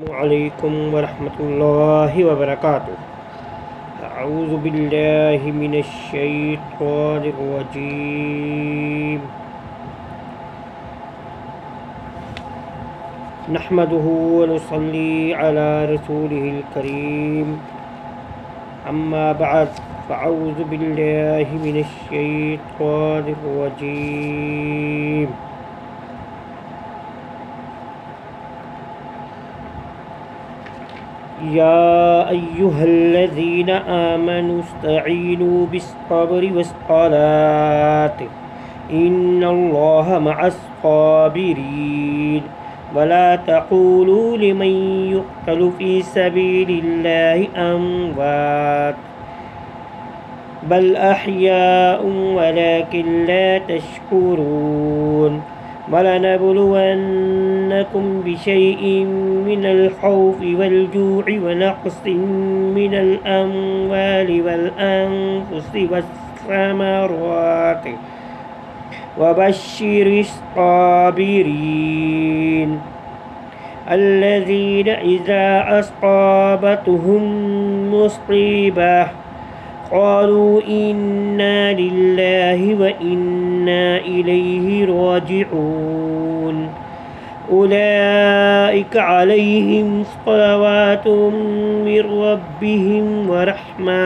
अलैकुम वरहमतुल्लाहि वबरकातुहू। अऊज़ु बिल्लाहि मिनश शैतानिर रजीम। नहमदुहू व नुसल्ली अला रसूलिहिल करीम। अम्मा बअद फ़अऊज़ु बिल्लाहि मिनश शैतानिर रजीम। या अय्युहल्लज़ीना आमनुस्तईनु बिस्सब्रि वस्सलाति इन्नल्लाहा मअस्साबिरीन वला तक़ूलू लिमन युक़्तलु फ़ी सबीलिल्लाहि अम्वात बल अहयाउन वलाकिन ला तशकुरून वलनबलुवन्नकुम बिशैइन मिनल खौफ़ि वल्जू'i वनक़्सिन मिनल अम्वालि वल अन्फुसि वस्समराति वबश्शिरिस साबिरीन अल्लज़ीना इज़ा असाबतहुम मुसीबह क़ालू इन्ना लिल्लाहि व इन्ना इलैहि राजिऊन उलाइका अलैहिम सलवातुम मिर रब्बिहिम व रहमा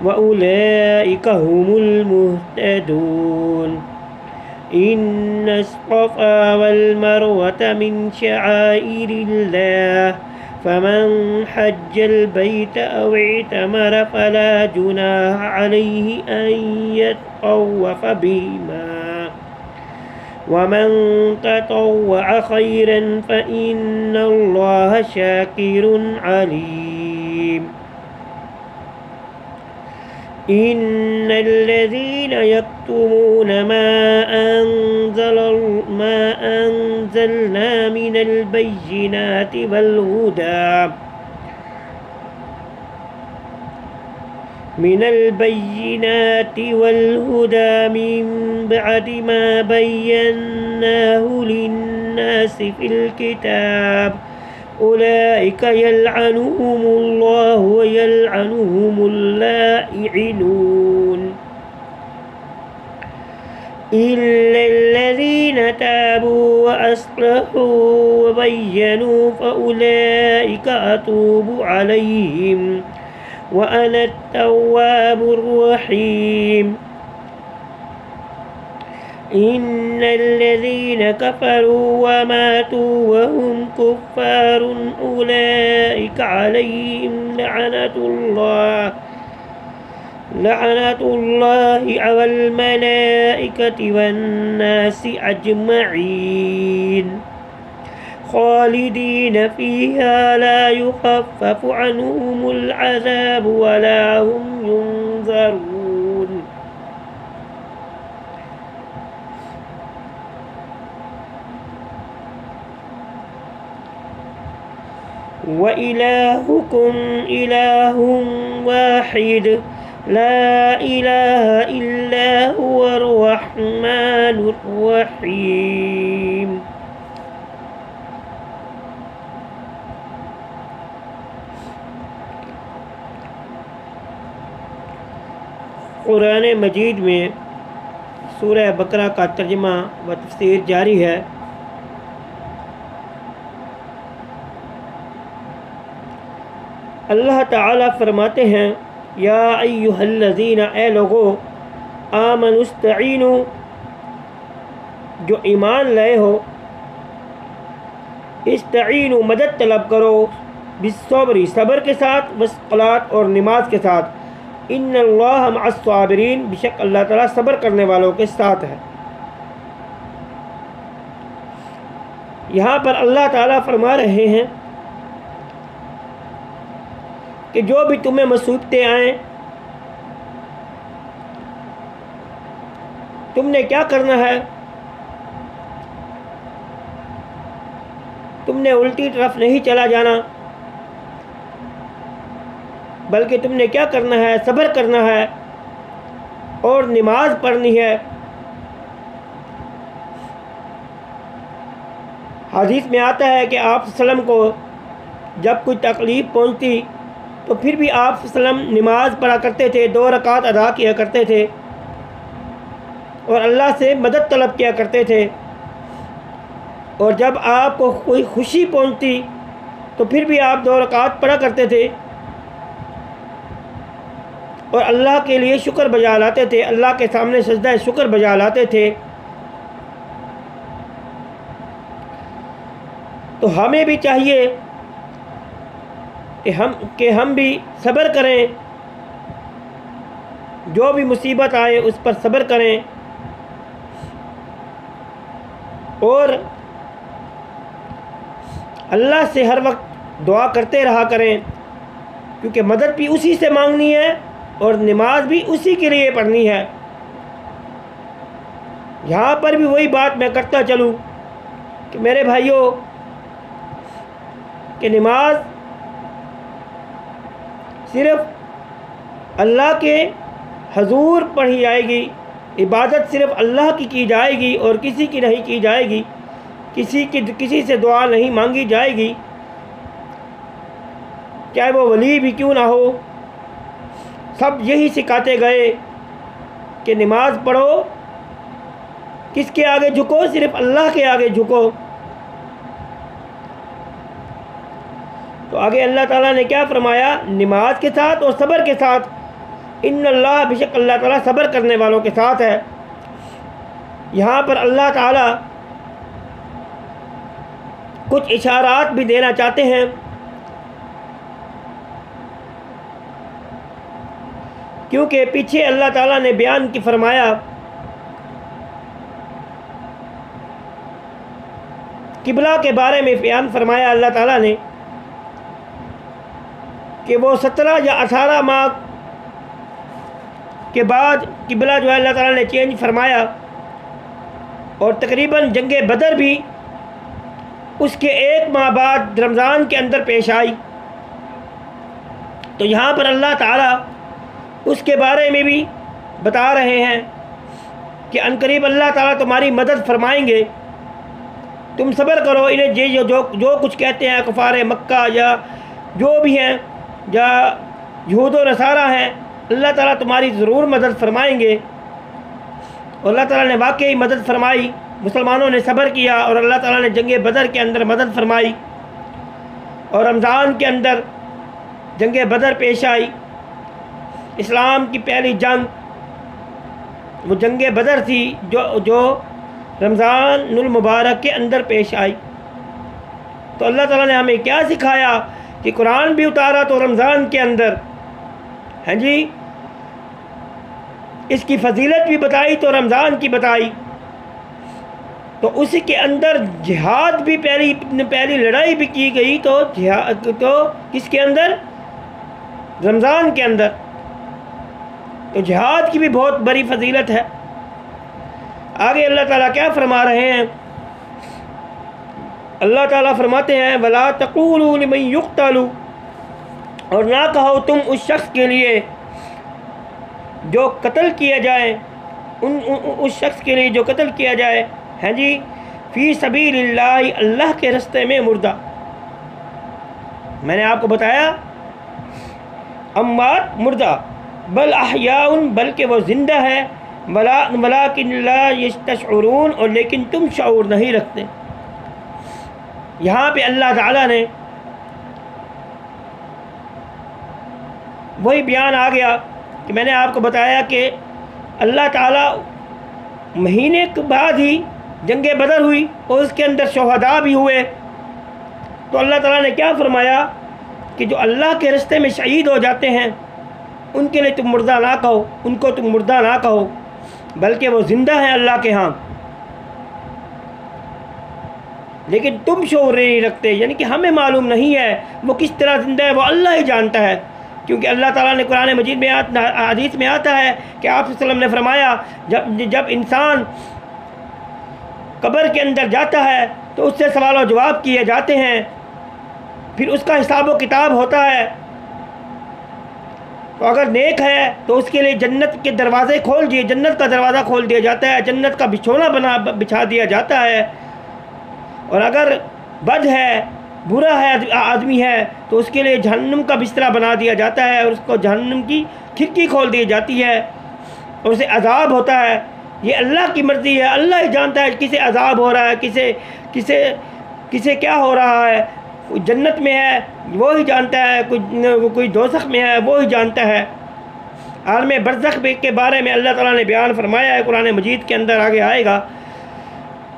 व उलाइका हुमुल मुहतदून। इन्नस्सफ़ा वल मरवता मिन शआइरिल्लाह फमन हज्जल बैत औ इतमर फला जुनाह अलैहि अन यतअव्वफ़ बिहिमा वमन ततव्वअ खैरन फ़इन्नल्लाह शाकिरुन अलीम। इन्नल्लज़ीना यक्तुमून मा अंज़लना मिनल बय्यिनाति वल हुदा मिन बअदि मा बय्यन्नाहु लिन्नासि फ़िल किताब उलाइका यलअनुहुमुल्लाहु व यलअनुहुमुल लाइनून इल्लल्लज़ीना ताबू व अस्लहू व बय्यनू फ़उलाइका अतूबु अलैहिम व अना अत-तव्वाबुर रहीम। इन्नल्लज़ीना कफ़रू व मातू व हुम कुफ़्फ़ारुन उलाइका अलैहिम लअनतुल्लाहि वल मलाइकति वन्नासि अजमईन खालिदीन फ़ीहा ला युख़फ़्फ़फ़ु अन्हुमुल अज़ाबु वला हुम युनज़रून। व इलाहुकुम इलाहुन वाहिद ला इलाहा इल्ला हुवर रहमानुर रहीम। कुरान मजीद में सूरह बकरा का तर्जुमा व तफसीर जारी है। अल्लाह ताला फरमाते हैं या अय्युहल्लज़ीना ए लोगो आमनुस्तईनु जो ईमान लाए हो इस्तईनु मदद तलब करो बिस्सब्री सब्र के साथ वस्सलात और नमाज के साथ इन्नल्लाह मअस्साबिरीन बेशक अल्लाह ताला सब्र करने वालों के साथ है। यहाँ पर अल्लाह ताला फरमा रहे हैं कि जो भी तुम्हें मुसीबतें आएँ तुमने क्या करना है, तुमने उल्टी तरफ नहीं चला जाना बल्कि तुमने क्या करना है, सब्र करना है और नमाज पढ़नी है। हदीस में आता है कि आप सल्लम को जब कोई तकलीफ़ पहुंचती तो फिर भी आप सल्लम नमाज पढ़ा करते थे, 2 रकात अदा किया करते थे और अल्लाह से मदद तलब किया करते थे। और जब आपको कोई खुशी पहुंचती तो फिर भी आप 2 रकात पढ़ा करते थे और अल्लाह के लिए शुक्र बजा लाते थे, अल्लाह के सामने सजदा शुक्र बजा लाते थे। तो हमें भी चाहिए कि हम भी सब्र करें, जो भी मुसीबत आए उस पर सब्र करें और अल्लाह से हर वक्त दुआ करते रहा करें, क्योंकि मदद भी उसी से मांगनी है और नमाज भी उसी के लिए पढ़नी है। यहाँ पर भी वही बात मैं करता चलूँ कि मेरे भाइयों कि नमाज सिर्फ़ अल्लाह के हजूर पढ़ी जाएगी, इबादत सिर्फ़ अल्लाह की जाएगी और किसी की नहीं की जाएगी, किसी से दुआ नहीं मांगी जाएगी, चाहे वो वली भी क्यों ना हो। सब यही सिखाते गए कि नमाज पढ़ो, किसके आगे झुको, सिर्फ़ अल्लाह के आगे झुको। तो आगे अल्लाह ताला ने क्या फरमाया, नमाज के साथ और सब्र के साथ, इन्नल्लाह बेशक अल्लाह ताला सब्र करने वालों के साथ है। यहाँ पर अल्लाह ताला कुछ इशारात भी देना चाहते हैं क्योंकि पीछे अल्लाह ताला ने बयान की फरमाया किबला के बारे में बयान फरमाया अल्लाह ताला ने कि वो 17 या 18 माह के बाद किबला जो है अल्लाह ताला ने चेंज फरमाया और तकरीबन जंगे बदर भी उसके 1 माह बाद रमज़ान के अंदर पेश आई। तो यहाँ पर अल्लाह ताला उसके बारे में भी बता रहे हैं कि अनकरीब अल्लाह ताला तुम्हारी मदद फरमाएंगे, तुम सब्र करो। इन्हें जो कुछ कहते हैं कुफार मक्का या जो भी हैं या यहूद व नसारा हैं, अल्लाह ताला तुम्हारी ज़रूर मदद फरमाएंगे। और अल्लाह ताला ने वाकई मदद फरमाई, मुसलमानों ने सब्र किया और अल्लाह ताला ने जंग बदर के अंदर मदद फरमाई और रमज़ान के अंदर जंग बदर पेश आई। इस्लाम की पहली जंग वो जंग बदर थी जो रमज़ानुल मुबारक के अंदर पेश आई। तो अल्लाह ताला ने हमें क्या सिखाया कि कुरान भी उतारा तो रमज़ान के अंदर, हैं जी, इसकी फजीलत भी बताई तो रमज़ान की बताई। तो उसी के अंदर जिहाद भी पहली लड़ाई भी की गई तो किसके अंदर, रमज़ान के अंदर। तो जिहाद की भी बहुत बड़ी फजीलत है। आगे अल्लाह ताला क्या फरमा रहे हैं, अल्लाह ताला फरमाते हैं वला तक़ूलू लिमन युक़्तलू, और ना कहो तुम उस शख्स के लिए जो कत्ल किया जाए, उस शख्स के लिए जो कत्ल किया जाए, हैं जी, फ़ी सबीलिल्लाह, अल्लाह के रास्ते में मुर्दा। मैंने आपको बताया अम्वात मुर्दा, बल अहयाउन, बल्कि वो ज़िंदा है, वलाकिन ला यस्तशऊरून, और लेकिन तुम शऊर नहीं रखते। यहाँ पे अल्लाह ताला ने वही बयान आ गया कि मैंने आपको बताया कि अल्लाह ताला महीने के बाद ही जंग बदर हुई और उसके अंदर शहदा भी हुए। तो अल्लाह ताला ने क्या फरमाया कि जो अल्लाह के रास्ते में शहीद हो जाते हैं उनके लिए तुम मुर्दा ना कहो, उनको तुम मुर्दा ना कहो, बल्कि वो ज़िंदा है अल्लाह के यहाँ, लेकिन तुम शऊर नहीं रखते। यानी कि हमें मालूम नहीं है वो किस तरह ज़िंदा है, वो अल्लाह ही जानता है। क्योंकि अल्लाह ताला ने कुरान मजीद में हदीस में आता है कि आप सल्लल्लाहु अलैहि वसल्लम ने फरमाया जब इंसान कब्र के अंदर जाता है तो उससे सवाल और जवाब किए जाते हैं, फिर उसका हिसाब व किताब होता है। तो अगर नेक है तो उसके लिए जन्नत के दरवाज़े खोल दिए, जन्नत का दरवाज़ा खोल दिया जाता है, जन्नत का बिछोना बिछा दिया जाता है। और अगर बद है बुरा है आदमी है तो उसके लिए जहन्नुम का बिस्तरा बना दिया जाता है और उसको जहन्नुम की खिड़की खोल दी जाती है और उसे अजाब होता है। ये अल्लाह की मर्ज़ी है, अल्लाह ही जानता है किसे अजाब हो रहा है, किसे किसे किसे क्या हो रहा है। कोई जन्नत में है वो ही जानता है, कोई दोज़ख में है वो ही जानता है। आलम बरज़ख के बारे में अल्लाह ताला ने बयान फरमाया है कुरान मजीद के अंदर, आगे आएगा।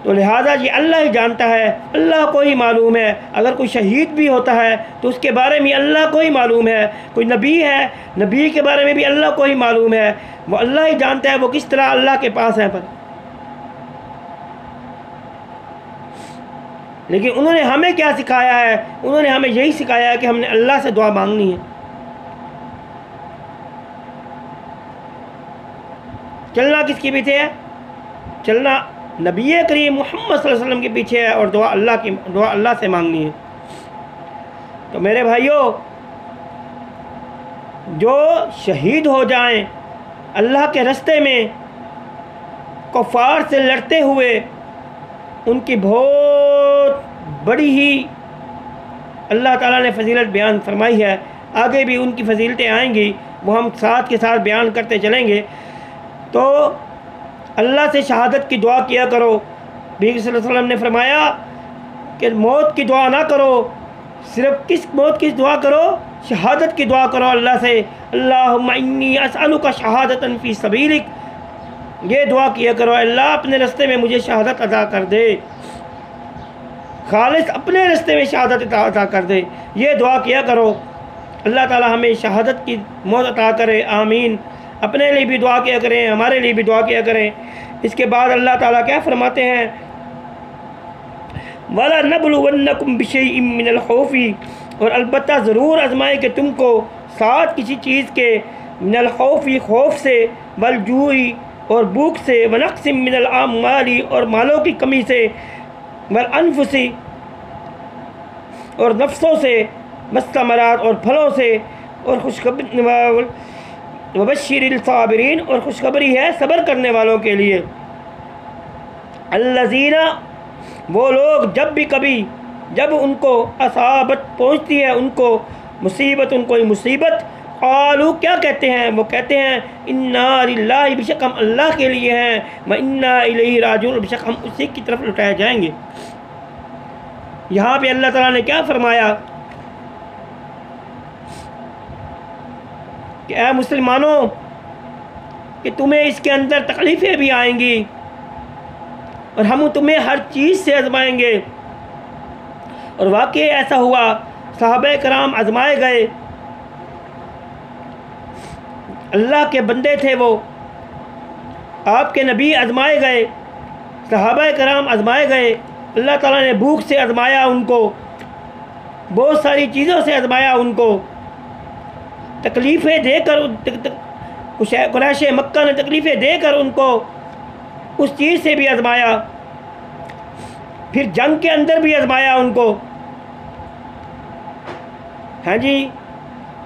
तो लिहाजा ये अल्लाह ही जानता है, अल्लाह को ही मालूम है। अगर कोई शहीद भी होता है तो उसके बारे में अल्लाह को ही मालूम है। कोई नबी है, नबी के बारे में भी अल्लाह को ही मालूम है। वो अल्लाह ही जानता है वो किस तरह अल्लाह के पास है। पर लेकिन उन्होंने हमें क्या सिखाया है? उन्होंने हमें यही सिखाया है कि हमने अल्लाह से दुआ मांगनी है। चलना किसके पीछे है? चलना नबी करीम मोहम्मद सल्लल्लाहु अलैहि वसल्लम के पीछे है और दुआ अल्लाह से मांगनी है। तो मेरे भाइयों, जो शहीद हो जाएं अल्लाह के रास्ते में कुफ़ार से लड़ते हुए, उनकी बहुत बड़ी ही अल्लाह ताला ने फजीलत बयान फरमाई है। आगे भी उनकी फजीलतें आएंगी, वो हम साथ के साथ बयान करते चलेंगे। तो अल्लाह से शहादत की दुआ किया करो। नबी सल्लल्लाहु अलैहि वसल्लम ने फरमाया कि मौत की दुआ ना करो, सिर्फ किस मौत की दुआ करो? शहादत की दुआ करो अल्लाह से। अल्लाहुम्मा इन्नी असअलुका शहादतन फ़ी सबीलिक, ये दुआ किया करो, अल्लाह अपने रास्ते में मुझे शहादत अदा कर दे, खालिस अपने रास्ते में शहादत अदा कर दे। ये दुआ किया करो, अल्लाह ताला हमें शहादत की मौत अता करे, आमीन। अपने लिए भी दुआ किया करें, हमारे लिए भी दुआ किया करें। इसके बाद अल्लाह ताला क्या फरमाते हैं? वला नबलुवन्नकुम बिशैइन मिनल खौफी, और अलबत्ता ज़रूर आजमाए कि तुमको साथ किसी चीज़ के, मिनल खौफी खौफ से, वल जूई और भूख से, व नक़्सिम मिनल आमाली और मालों की कमी से, वल अनफुसी और नफ्सों से, वस्तमरात और फलों से, और खुशखबरी वबश्शिरिल साबिरीन, और खुशखबरी है सब्र करने वालों के लिए। अल्लज़ीना, वो लोग जब उनको असाबत पहुँचती है, उनको मुसीबत, उनको मुसीबत, क़ालू क्या कहते हैं? वो कहते हैं इन्ना लिल्लाहि, बेशक हम अल्लाह के लिए हैं, व इन्ना इलैहि राजिऊन, बेशक हम उसी की तरफ लौटाए जाएंगे। यहाँ पे अल्लाह ताला ने क्या फरमाया कि ऐ मुसलमानों, कि तुम्हें इसके अंदर तकलीफ़ें भी आएंगी और हम तुम्हें हर चीज़ से आजमाएंगे। और वाकई ऐसा हुआ, सहाबा कराम आजमाए गए, अल्लाह के बंदे थे वो, आपके नबी आजमाए गए, सहाबा कराम आजमाए गए। अल्लाह ताला ने भूख से आजमाया उनको, बहुत सारी चीज़ों से आजमाया उनको, तकलीफ़ें देकर, कुरैश मक्का ने तकलीफ़ें देकर उनको उस चीज़ से भी आजमाया। फिर जंग के अंदर भी आजमाया उनको। हाँ जी,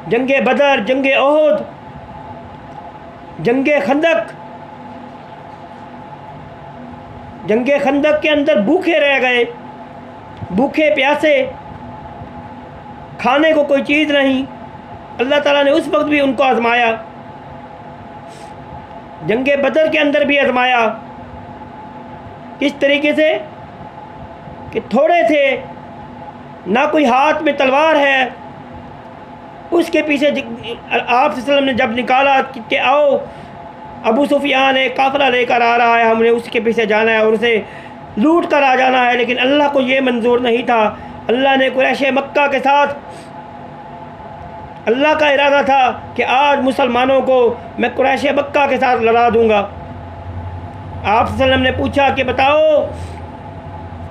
जंगे बदर, जंगे ओहद, जंगे खंदक, जंगे खंदक के अंदर भूखे रह गए, भूखे प्यासे, खाने को कोई चीज़ नहीं। अल्लाह ताला ने उस वक्त भी उनको आजमाया। जंगे बदर के अंदर भी आजमाया। किस तरीके से? कि थोड़े थे, ना कोई हाथ में तलवार है, उसके पीछे आप वसल्लम ने जब निकाला कि आओ, अबू सुफियान एक काफ़िला लेकर आ रहा है, हमने उसके पीछे जाना है और उसे लूट कर आ जाना है। लेकिन अल्लाह को ये मंजूर नहीं था। अल्लाह ने कुरैश मक्का के साथ, अल्लाह का इरादा था कि आज मुसलमानों को मैं कुरैश मक्का के साथ लड़ा दूँगा। आप वसल्लम ने पूछा कि बताओ,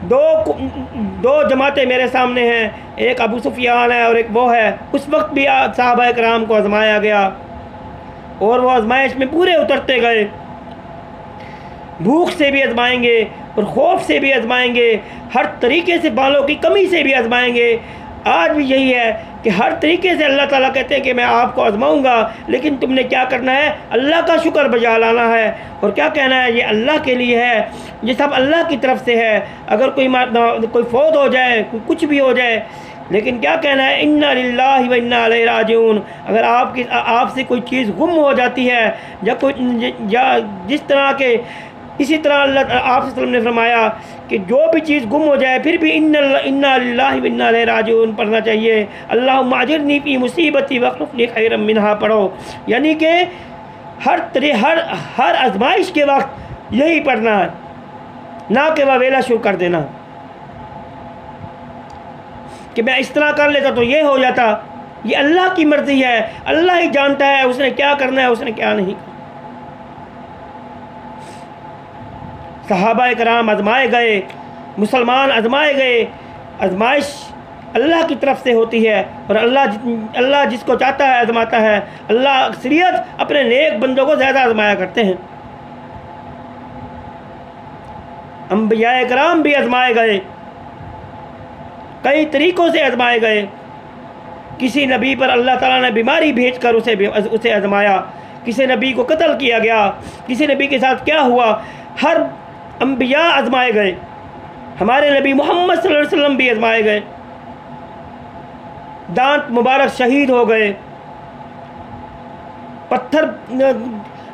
दो जमातें मेरे सामने हैं, एक अबू सुफियान है और एक वो है। उस वक्त भी सहाबा कराम को आजमाया गया और वो आजमाइश में पूरे उतरते गए। भूख से भी आजमाएंगे और खौफ से भी आजमाएंगे, हर तरीके से, बालों की कमी से भी आजमाएंगे। आज भी यही है कि हर तरीके से अल्लाह ताला कहते हैं कि मैं आपको आजमाऊंगा, लेकिन तुमने क्या करना है, अल्लाह का शुक्र बजा लाना है और क्या कहना है, ये अल्लाह के लिए है, ये सब अल्लाह की तरफ से है। अगर कोई फौत हो जाए, कुछ भी हो जाए, लेकिन क्या कहना है, इन्ना लिल्लाहि व इन्ना इलैहि राजिऊन। अगर आपसे कोई चीज़ गुम हो जाती है या जिस तरह के, इसी तरह अल्लाह आप ने फरमाया कि जो भी चीज़ गुम हो जाए फिर भी इन्ना लिल्लाहि व इन्ना इलैहि राजिऊन पढ़ना चाहिए। अल्लाहुम्मा अजिरनी फी मुसीबती वख्लुफ़नी खैरम मिन्हा पढ़ो। यानी कि हर आजमाइश के वक्त यही पढ़ना है, ना कि ववेला शुरू कर देना कि मैं इस तरह कर लेता तो ये हो जाता। ये अल्लाह की मर्ज़ी है, अल्लाह ही जानता है उसने क्या करना है, उसने क्या नहीं। सहाबा कराम आजमाए गए, मुसलमान आजमाए गए। आजमाइश अल्लाह की तरफ से होती है और अल्लाह जिसको चाहता है आजमाता है। अल्लाह अक्सरियत अपने नेक बंदों को ज़्यादा आजमाया करते हैं। अंबिया कराम भी आजमाए गए, कई तरीक़ों से आजमाए गए। किसी नबी पर अल्लाह ताला ने बीमारी भेजकर उसे आजमाया, किसी नबी को कत्ल किया गया, किसी नबी के साथ क्या हुआ, हर अंबिया आजमाए गए। हमारे नबी मोहम्मद सल्लल्लाहु अलैहि वसल्लम भी आजमाए गए। दांत मुबारक शहीद हो गए, पत्थर,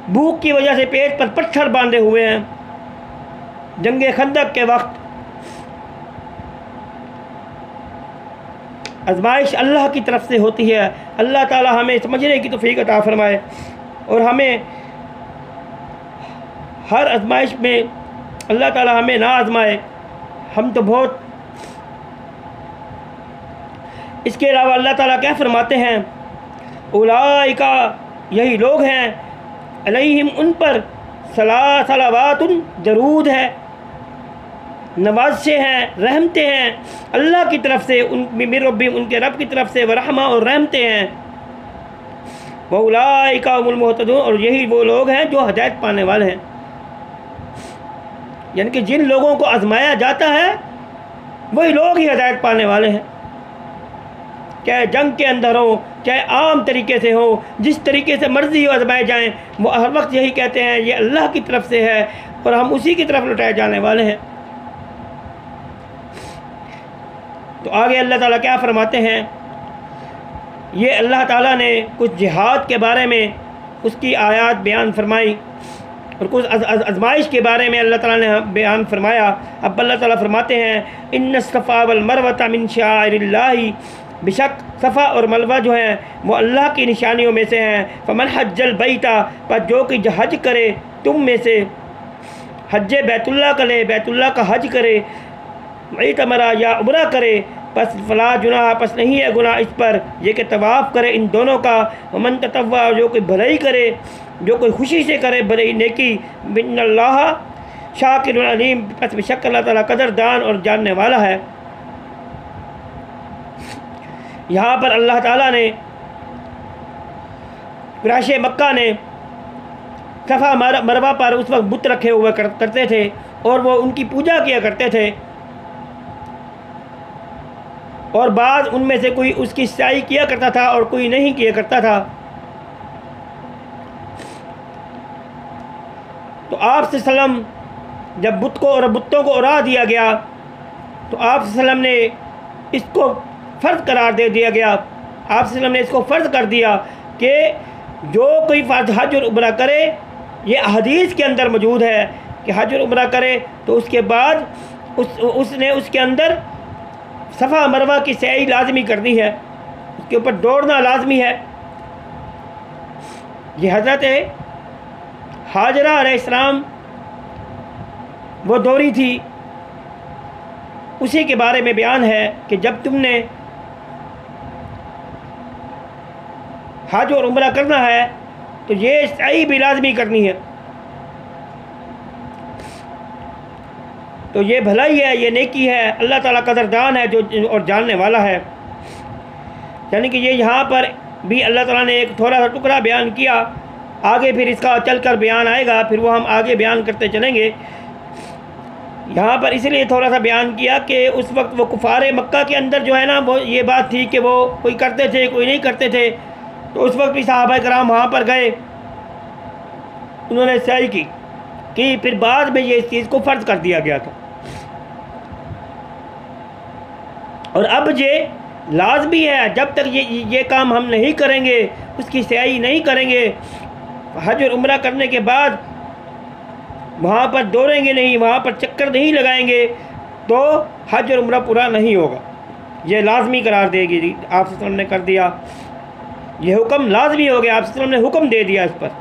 भूख की वजह से पेट पर पत्थर बांधे हुए हैं। जंगे खंदक के वक्त आजमाइश अल्लाह की तरफ से होती है। अल्लाह ताला हमें समझने की तौफीक अता फरमाए और हमें हर आजमाइश में अल्लाह ताला हमें ना आजमाए। हम तो बहुत, इसके अलावा अल्लाह ताला क्या फरमाते हैं, उलाइका, यही लोग हैं, अलैहिम, उन पर सलावातुन, दरूद है, नवाज़े हैं, रहमतें हैं अल्लाह की तरफ से, मिन रब्बिहिम, उनके रब की तरफ से, व रहमा, और रहमतें हैं, व उलाइका हुमुल मुहतदून, और यही वो लोग हैं जो हदायत पाने वाले हैं। यानी कि जिन लोगों को आजमाया जाता है वही लोग ही हदायत पाने वाले हैं। चाहे जंग के अंदर हो, चाहे आम तरीके से हो, जिस तरीके से मर्जी हो आजमाए जाएं, वो हर वक्त यही कहते हैं ये अल्लाह की तरफ से है और हम उसी की तरफ लौटाए जाने वाले हैं। तो आगे अल्लाह ताला क्या फरमाते हैं, ये अल्लाह ताला ने कुछ जिहाद के बारे में उसकी आयत बयान फरमाई और कुछ आजमाइश के बारे में अल्लाह ताला ने बयान फरमाया। अब अल्लाह ताला फरमाते हैं, इन्न सफ़ा वल मरवता मिन शाइरिल्लाहि, बेशक सफ़ा और मलवा जो हैं वो अल्लाह की निशानियों में से हैं। फमन हज्जल बैता, पर जो कि हज करे तुम में से, हज बैतुल्लाह करे, बैतुल्लाह का हज करे, इतमरा या उमरा करे, पस फला जुनाह, पस नहीं है गुनाह इस पर ये कि तवाफ़ करे इन दोनों का। वमन ततव्वा, जो कोई भलाई करे, जो कोई खुशी से करे भलाई नेकी, बिन्नल्लाह शाकिरुन अलीम, पस बेशक अल्लाह ताला कदरदान और जानने वाला है। यहाँ पर अल्लाह ताला ने, कुरैश मक्का ने सफ़ा मरवा पर उस वक्त बुत रखे हुए करते थे और वो उनकी पूजा किया करते थे, और बाद उनमें से कोई उसकी सच्चाई किया करता था और कोई नहीं किया करता था। तो आप सल्लम जब बुतों को उड़ा दिया गया तो आप सल्लम ने इसको फ़र्ज़ करार दे दिया गया। आप सल्लम ने इसको फ़र्ज़ कर दिया कि जो कोई हज और उम्रा करे, ये हदीस के अंदर मौजूद है कि हज और उम्रा करे तो उसके बाद उसने उसके अंदर सफ़ा मरवा की सई लाजमी करनी है, उसके ऊपर दौड़ना लाजमी है। ये हज़रत हाजरा अलैहिस्सलाम वो दौड़ी थी, उसी के बारे में बयान है कि जब तुमने हज और उम्रा करना है तो ये सही भी लाजमी करनी है। तो ये भलाई है, ये नेकी है, अल्लाह ताला कदरदान है जो और जानने वाला है। यानी कि ये यहाँ पर भी अल्लाह ताला ने एक थोड़ा सा टुकड़ा बयान किया, आगे फिर इसका चल कर बयान आएगा, फिर वो हम आगे बयान करते चलेंगे। यहाँ पर इसलिए थोड़ा सा बयान किया कि उस वक्त वो कुफारे मक्का के अंदर जो है ना, वो ये बात थी कि वो कोई करते थे कोई नहीं करते थे। तो उस वक्त भी सहाबा कराम वहाँ पर गए, उन्होंने सही की कि फिर बाद में ये इस चीज़ को फ़र्ज कर दिया गया था। और अब ये लाजमी है, जब तक ये काम हम नहीं करेंगे, उसकी सयाही नहीं करेंगे, हज और उम्रा करने के बाद वहाँ पर दौड़ेंगे नहीं, वहाँ पर चक्कर नहीं लगाएंगे, तो हज और उम्रा पूरा नहीं होगा। ये लाजमी करार देगी। आप सल्लल्लाहु अलैहि वसल्लम ने कर दिया, ये हुक्म लाजमी हो गया, आप सल्लल्लाहु अलैहि वसल्लम ने हुक्म दे दिया इस पर।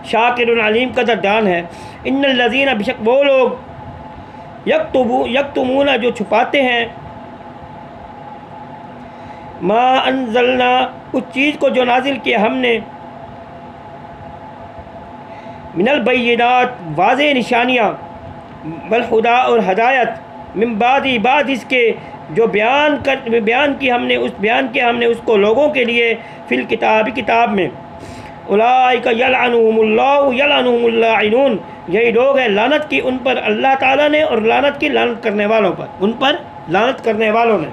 शाकिरुन अलीम कदरदान है। इन्नल लज़ीना, बेशक वो लोग, यक्तुमूना जो छुपाते हैं, मा अंज़लना उस चीज़ को जो नाजिल किया हमने, मिनल बैयिनात वाज़े निशानियाँ, वल हुदा और हदायत, मिन बादी बाद इसके जो बयान की हमने उसको लोगों के लिए फिल किताब में। उलाइका यलअनुहुमुल्लाहु यलअनुहुमुल लाइनून, यही लोग हैं लानत की उन पर अल्लाह ताला ने और लानत की लानत करने वालों पर, उन पर लानत करने वालों ने।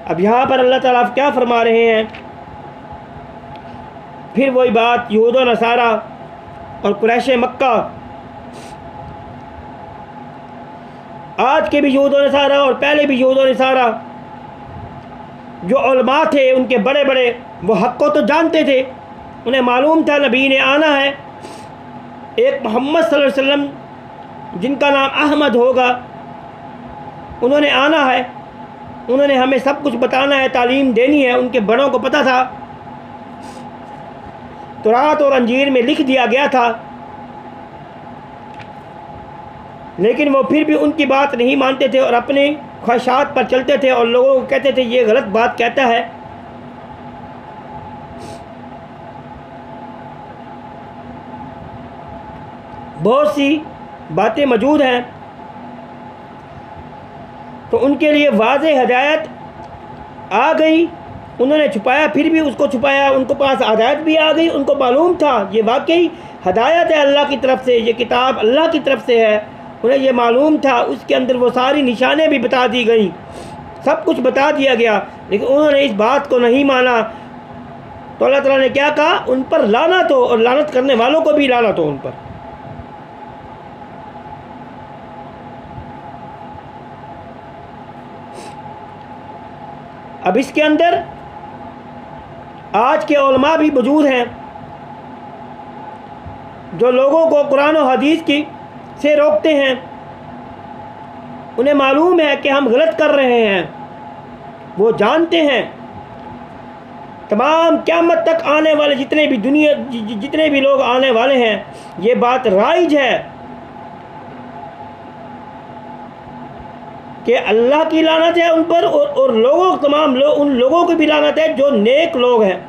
अब यहाँ पर अल्लाह ताला क्या फरमा रहे हैं, फिर वही बात यहूद व नसारा और कुरैश मक्का, आज के भी यहूद व नसारा और पहले भी यहूद व नसारा, जो उलमा थे उनके बड़े बड़े, वो हक़ को तो जानते थे, उन्हें मालूम था नबी ने आना है, एक मोहम्मद सल्लल्लाहु अलैहि वसल्लम जिनका नाम अहमद होगा, उन्होंने आना है, उन्होंने हमें सब कुछ बताना है, तालीम देनी है। उनके बड़ों को पता था, तौरात और अंजीर में लिख दिया गया था, लेकिन वो फिर भी उनकी बात नहीं मानते थे और अपने ख्वाहिशात पर चलते थे और लोगों को कहते थे ये गलत बात कहता है। बहुत सी बातें मौजूद हैं, तो उनके लिए वाज़ेह हिदायत आ गई, उन्होंने छुपाया, फिर भी उसको छुपाया, उनको पास हिदायत भी आ गई, उनको मालूम था ये वाकई हिदायत है अल्लाह की तरफ से, ये किताब अल्लाह की तरफ से है, उन्हें ये मालूम था। उसके अंदर वो सारी निशानें भी बता दी गई, सब कुछ बता दिया गया, लेकिन उन्होंने इस बात को नहीं माना। तो अल्लाह ताला ने क्या कहा, उन पर लानत हो और लानत करने वालों को भी लानत हो उन पर। अब इसके अंदर आज के उलमा भी मौजूद हैं जो लोगों को कुरान और हदीस की से रोकते हैं। उन्हें मालूम है कि हम गलत कर रहे हैं, वो जानते हैं। तमाम क़यामत तक आने वाले जितने भी लोग आने वाले हैं, ये बात राइज है कि अल्लाह की लानत है उन पर और लोगों तमाम लोग उन लोगों की भी लानत है जो नेक लोग हैं।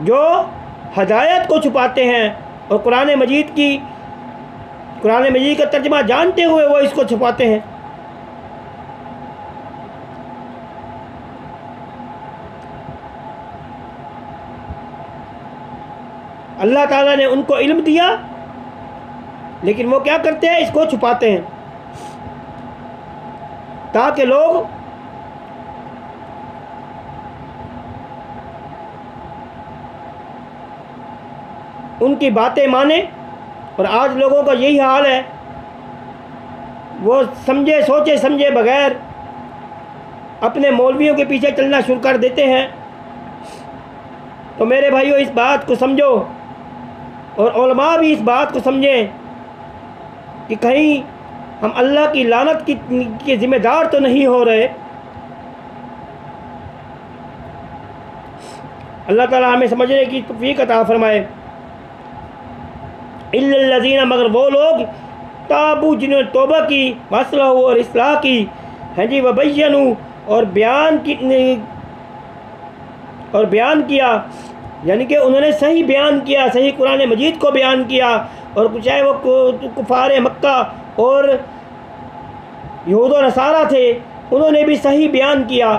जो हदायत को छुपाते हैं और कुरान मजीद का तर्जमा जानते हुए वो इसको छुपाते हैं। अल्लाह ताला ने उनको इल्म दिया, लेकिन वो क्या करते हैं, इसको छुपाते हैं ताकि लोग उनकी बातें माने। और आज लोगों का यही हाल है, वो सोचे समझे बगैर अपने मौलवियों के पीछे चलना शुरू कर देते हैं। तो मेरे भाइयों, इस बात को समझो और उलमा भी इस बात को समझें कि कहीं हम अल्लाह की लानत के ज़िम्मेदार तो नहीं हो रहे। अल्लाह ताला हमें समझने की तौफीक अता फरमाए। इल्लल्लज़ीना, मगर वो लोग, ताबू जिन्होंने तौबा की, वस्लहू और इस्लाह की, हैं जी, वबय्यनू और बयान किया, यानी कि उन्होंने सही बयान किया, सही कुरान मजीद को बयान किया। और चाहे वो कुफार मक्का और यहूद व नसारा थे, उन्होंने भी सही बयान किया।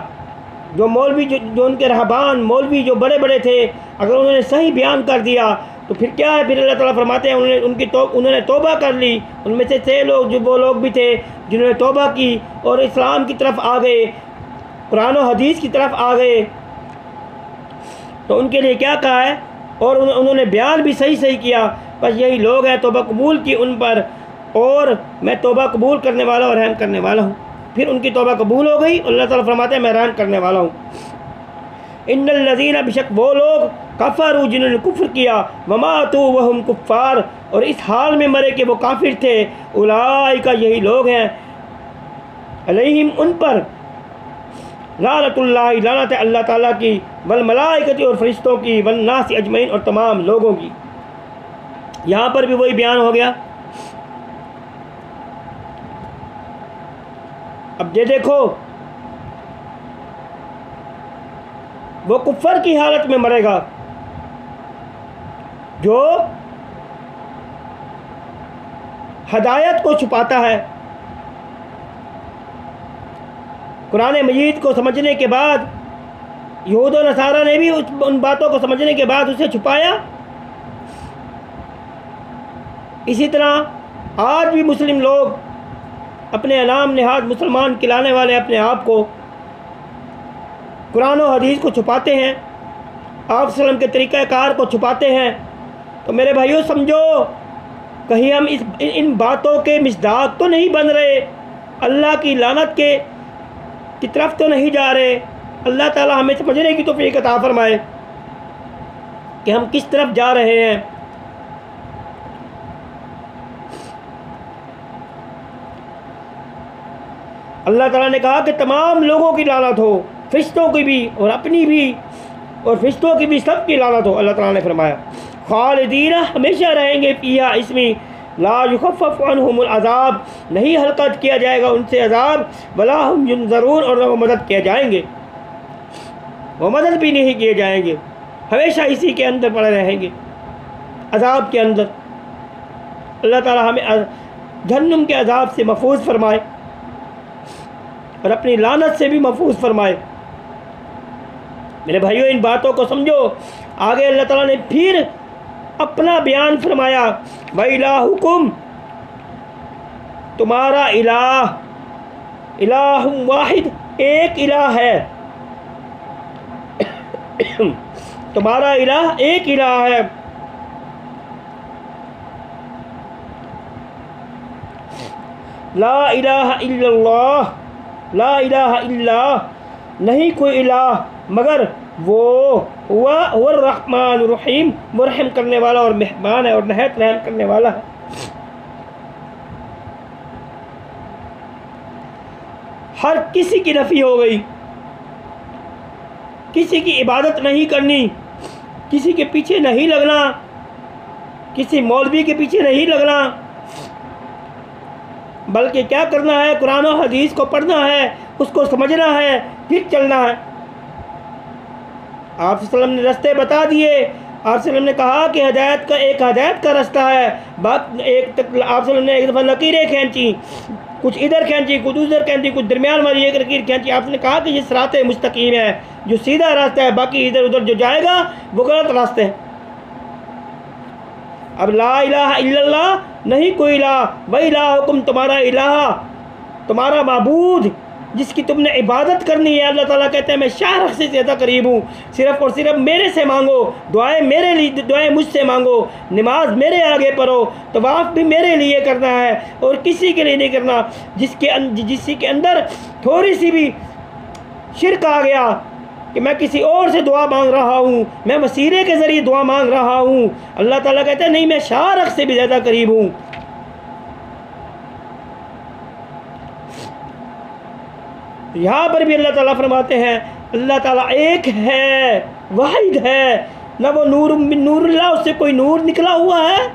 जो मौलवी जो उनके रहबान मौलवी जो बड़े बड़े थे, अगर उन्होंने सही बयान कर दिया तो फिर क्या है, फिर अल्लाह ताला फरमाते हैं उन्होंने तौबा कर ली। उनमें से 6 लोग जो वो लोग भी थे जिन्होंने तौबा की और इस्लाम की तरफ आ गए, कुरान और हदीस की तरफ आ गए, तो उनके लिए क्या कहा है, और उन्होंने बयान भी सही सही किया। बस यही लोग हैं, तौबा कबूल की उन पर, और मैं तौबा कबूल करने वाला और रहम करने वाला हूँ। फिर उनकी तौबा कबूल हो गई, अल्लाह ताला फरमाते हैं मैं रहम करने वाला हूँ। इन्नल लज़ीना, बेशक वो लोग, कफ़रू जिन्होंने कुफ्र किया, वमातू वहुम कुफ़ार, और इस हाल में मरे कि वो काफिर थे, उलाइका, यही लोग हैं, अलैहिम, उन पर, लानतुल्लाहि, लानत है अल्लाह ताला की, वल मलाइकति, और फरिश्तों की, वन नास अजमईन, और तमाम लोगों की। यहाँ पर भी वही बयान हो गया। अब ये देखो, वो कुफ्र की हालत में मरेगा जो हदायत को छुपाता है। कुरान मजीद को समझने के बाद यहूद और नसारा ने भी उन बातों को समझने के बाद उसे छुपाया। इसी तरह आज भी मुस्लिम लोग अपने अनाम निहाद मुसलमान खिलाने वाले अपने आप को कुरान और हदीस को छुपाते हैं, आप सल्लम के तरीक़ाकार को छुपाते हैं। तो मेरे भाइयों समझो, कहीं हम इन बातों के मिसदाक तो नहीं बन रहे, अल्लाह की लानत की तरफ तो नहीं जा रहे। अल्लाह ताला हमें समझने की तौफ़ीक़ अता फ़रमाए कि हम किस तरफ जा रहे हैं। अल्लाह ताला ने कहा कि तमाम लोगों की लानत हो, फरिश्तों की भी और अपनी भी, और फरिश्तों की भी, सब की लानत हो। अल्लाह ताला ने फरमाया खालिदीन, हमेशा रहेंगे, पिया, इसमें, ला युखफ़फ़ अन्हुमुल अज़ाब, नहीं हल्कत किया जाएगा उनसे अज़ाब, वला हुम युनज़रून, और वो मदद किए जाएंगे, वो मदद भी नहीं किए जाएंगे, हमेशा इसी के अंदर पड़े रहेंगे, अज़ाब के अंदर। अल्लाह ताला हमें जहन्नुम के अज़ाब से महफूज फरमाए और अपनी लानत से भी महफूज फरमाए। मेरे भाइयों, इन बातों को समझो। आगे अल्लाह ताला ने फिर अपना बयान फरमाया, व इलाहुकुम, तुम्हारा इलाह, इलाहुम वाहिद, एक इलाह है, तुम्हारा इलाह एक इलाह है। ला इलाहा इल्लल्लाह, ला इलाहा इल्ला, नहीं कोई इलाह मगर वो हुआ रहमान रहीम, वो रहम करने वाला और मेहमान है और नहायत रहम करने वाला है। हर किसी की नफ़ी हो गई, किसी की इबादत नहीं करनी, किसी के पीछे नहीं लगना, किसी मौलवी के पीछे नहीं लगना, बल्कि क्या करना है, कुरान और हदीस को पढ़ना है, उसको समझना है, फिर चलना है। आप सल्लम ने रास्ते बता दिए। आप सल्लम ने कहा कि हदायत का रास्ता है। आप सल्लम ने एक दफ़ा लकीरें खींची, कुछ इधर खींची, कुछ उधर खींची, कुछ दरमियान वाली एक लकीर खींची। आपने कहा कि ये सिरात मुस्तकीम है, जो सीधा रास्ता है, बाकी इधर उधर जो जाएगा वो गलत रास्ते हैं। अब ला इलाहा इल्लल्लाह, नहीं कोई इलाह, व इलाहुकुम, तुम्हारा इलाह, तुम्हारा माबूद जिसकी तुमने इबादत करनी है। अल्लाह ताला कहते हैं मैं शाह से ज़्यादा करीब हूँ, सिर्फ़ और सिर्फ मेरे से मांगो, दुआएं मेरे लिए, दुआएं मुझसे मांगो, नमाज मेरे आगे पढ़ो, तवाफ़ भी मेरे लिए करना है और किसी के लिए नहीं करना। जिसके अंदर थोड़ी सी भी शिरक आ गया कि मैं किसी और से दुआ मांग रहा हूँ, मैं वसीले के ज़रिए दुआ मांग रहा हूँ, अल्लाह ताला कहते हैं नहीं, मैं शाह से भी ज़्यादा करीब हूँ। यहाँ पर भी अल्लाह ताला फरमाते हैं अल्लाह ताला एक है, वाहिद है, ना वो नूर मिन नूरिल्लाह, उससे कोई नूर निकला हुआ है,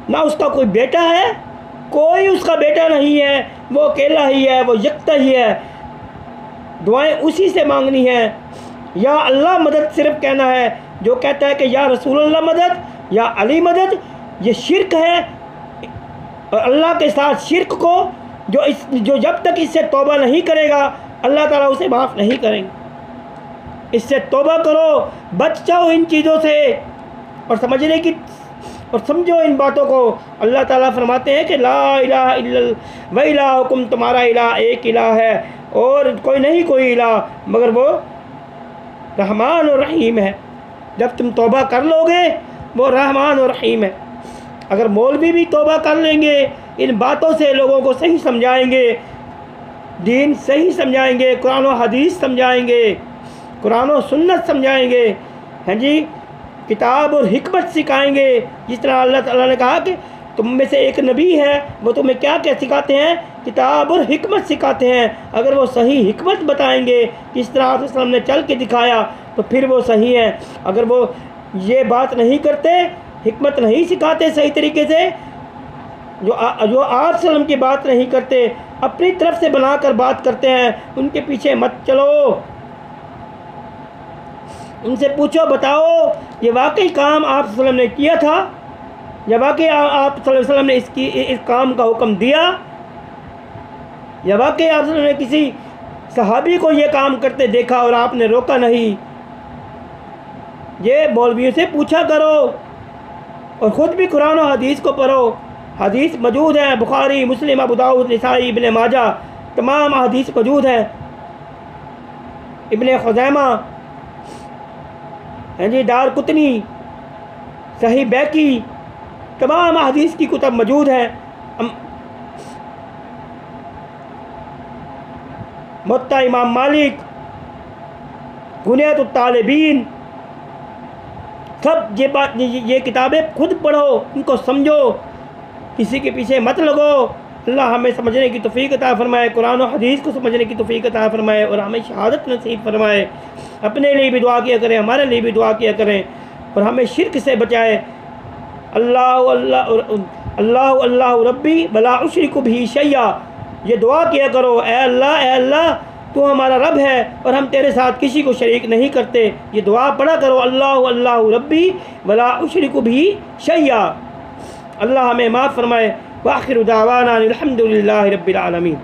ना उसका कोई बेटा है, कोई उसका बेटा नहीं है, वो अकेला ही है, वो यकता ही है। दुआएं उसी से मांगनी है। या अल्लाह मदद सिर्फ कहना है। जो कहता है कि या रसूलुल्लाह मदद, या अली मदद, ये शिरक है। और अल्लाह के साथ शिरक को जो जब तक इससे तौबा नहीं करेगा अल्लाह ताला उसे माफ़ नहीं करेंगे। इससे तौबा करो, बच जाओ इन चीज़ों से और समझने की और समझो इन बातों को। अल्लाह ताला फरमाते हैं कि ला इलाहा इल्लल्लाह व इलाहुकुम, तुम्हारा इलाह एक इलाह है और कोई नहीं कोई इलाह मगर वो रहमान और रहीम है। जब तुम तौबा कर लोगे वो रहमान और रहीम है। अगर मौलवी भी तौबा कर लेंगे, इन बातों से लोगों को सही समझाएंगे, दीन सही समझाएंगे, कुरान और हदीस समझाएंगे, कुरान और सुन्नत समझाएंगे, हैं जी, किताब और हिकमत सिखाएंगे। जिस तरह अल्लाह ताला ने कहा कि तुम में से एक नबी है, वो तुम्हें क्या क्या सिखाते हैं, किताब और हिकमत सिखाते हैं। अगर वो सही हिकमत बताएंगे, किस तरह आप वसल्लम ने चल के दिखाया, तो फिर वो सही है। अगर वो ये बात नहीं करते, हिकमत नहीं सिखाते सही तरीके से, जो आप वसल्लम की बात नहीं करते, अपनी तरफ से बनाकर बात करते हैं, उनके पीछे मत चलो। उनसे पूछो, बताओ ये वाकई काम आप सल्लल्लाहु अलैहि वसल्लम ने किया था, या वाकई आप सल्लल्लाहु अलैहि वसल्लम ने इस काम का हुक्म दिया, या वाकई आप सल्लल्लाहु अलैहि वसल्लम ने किसी सहाबी को ये काम करते देखा और आपने रोका नहीं। ये मौलवियों से पूछा करो और ख़ुद भी कुरान और हदीस को पढ़ो। हदीस मौजूद है, बुखारी, मुस्लिम, अबू दाऊद, निसाई, इब्ने माजा, तमाम हदीस मौजूद है। इब्ने खुज़ैमा, हैं जी, दार कुतनी, सही बैकी, तमाम हदीस की कुतब मौजूद है। मुत्ता इमाम मालिक, गुनियत तालिबीन, सब ये किताबें खुद पढ़ो, इनको समझो, किसी के पीछे मत लगो। अल्लाह हमें समझने की तौफीक अता फरमाए, कुरान और हदीस को समझने की तौफीक अता फरमाए और हमें शहादत नसीब फरमाए। अपने लिए भी दुआ किया करें, हमारे लिए भी दुआ किया करें और हमें शिर्क से बचाए। अल्लाह अल्लाह अल्लाह अल्लाह रब्बी वला उशरिकु बिही शैया, ये दुआ किया करो, ए अल्लाह तू हमारा रब है और हम तेरे साथ किसी को शरीक नहीं करते। ये दुआ पढ़ा करो, अल्लाह अल्लाह रब्बी वला उशरिकु बिही शैया। अल्लाह हमें माफ़ फरमाए। व आखिरु दावाना अनिल हम्दुलिल्लाहि रब्बिल आलमीन।